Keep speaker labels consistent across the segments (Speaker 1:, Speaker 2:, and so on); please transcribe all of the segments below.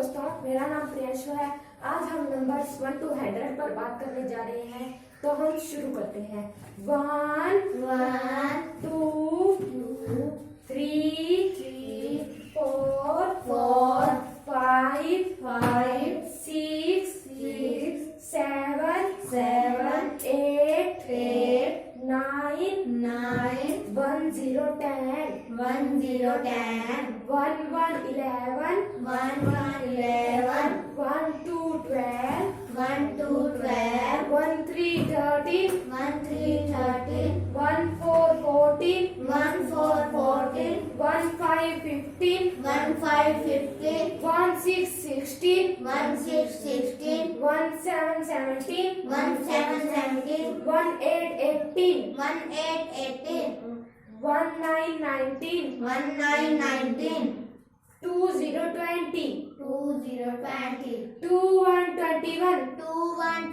Speaker 1: दोस्तों, मेरा नाम प्रियांशु है। आज हम नंबर्स 1 to 100 पर बात करने जा रहे हैं, तो हम शुरू करते हैं। 1 2 3 4 5 6 7 8 9 1 0 10 1 1 11 1 2 12 1 3 13 1 4 14 1 5 15 1 6 16 1 7 17 1 8 18 1 9 19 2 0 20 2 1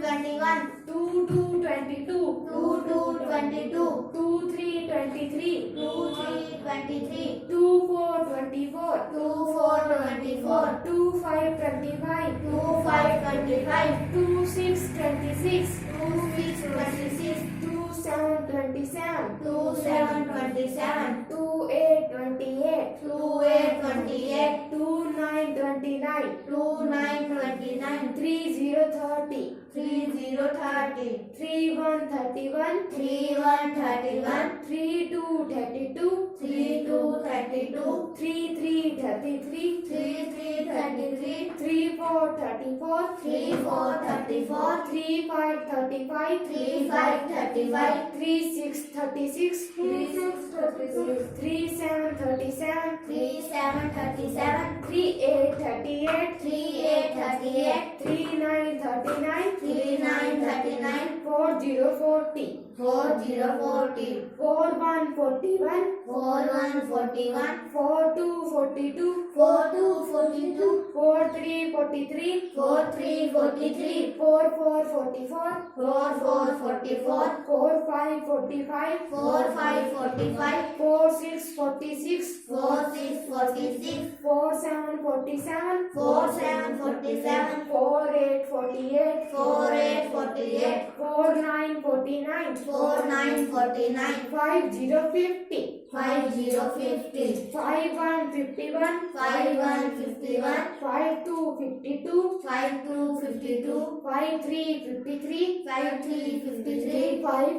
Speaker 1: 21 2 2 22 2 3 23 2 4 24 2 5 25 2 6 26 2 7 27 2 8 28 2 9 29 3 0 30 3 1 31 3 2 32 3 3 33 3 4 34 3 5 35 3 6 36 3 7 37 3 8 38 3 9 39 4 0 40 4 1 41 4 2 42 4 3 43 4 4 44 4 5 45 4 6 46 4 7 47 4 8 48 4 9 49 5 0 50 5 1 51 5 2 52 5 3 53 5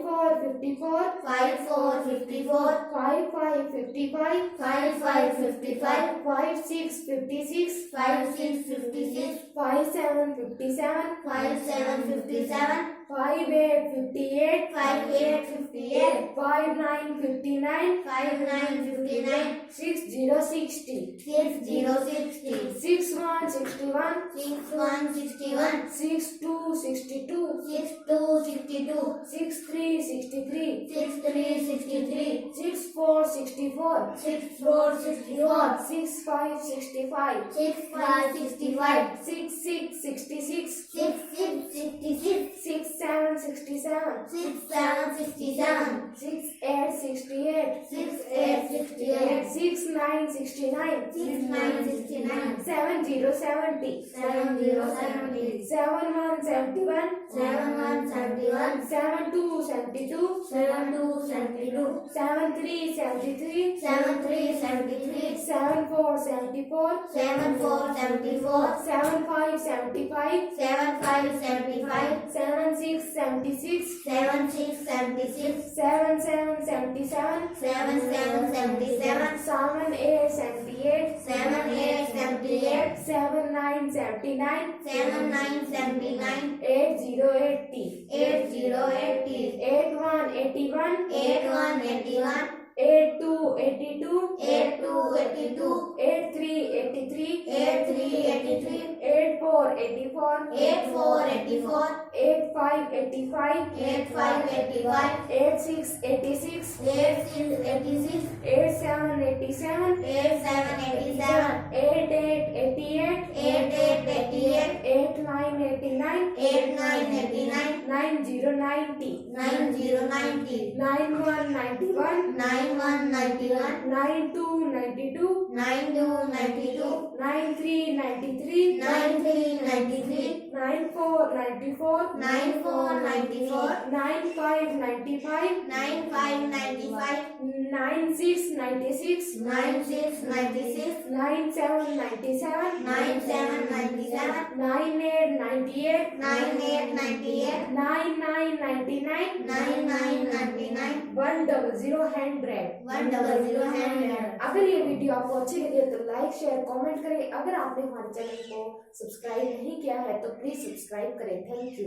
Speaker 1: 4 54 5 5 55 5 6 56 5 7 57 5 8 58 5 9 59 6 0 60 6 1 61 6 2 62 6 3 63 6 4 64 6 5 65 6 6 66 6 7 67 6 8 68 6 9 69 7 0 70 7 1 71 7 2 72 7 3 73 7 4 74 7 5 75 7 6 76 7 7 77 7 8 78 7 9 79 8 0 80 8 1 81 8 2 82 8 3 83 8 4 84 8 5 85 8 6 86 8 7 87 8 8 88 8 9 89 9 0 90 9 1 91
Speaker 2: 91,
Speaker 1: 92 92,
Speaker 2: 92, 92,
Speaker 1: 93 93,
Speaker 2: 93, 93,
Speaker 1: 94 94,
Speaker 2: 94, 94,
Speaker 1: 95 95,
Speaker 2: 95, 95,
Speaker 1: 96 96,
Speaker 2: 96, 96,
Speaker 1: 97 97,
Speaker 2: 97, 97,
Speaker 1: 98 98,
Speaker 2: 98, 98,
Speaker 1: 99 99,
Speaker 2: 99, 99,
Speaker 1: 100 100।
Speaker 2: 100, 100।
Speaker 1: अगर ये वीडियो आपको अच्छी लगे तो लाइक शेयर कमेंट करें। अगर आपने हमारे चैनल को सब्सक्राइब नहीं किया है तो प्लीज सब्सक्राइब करें। Thank you.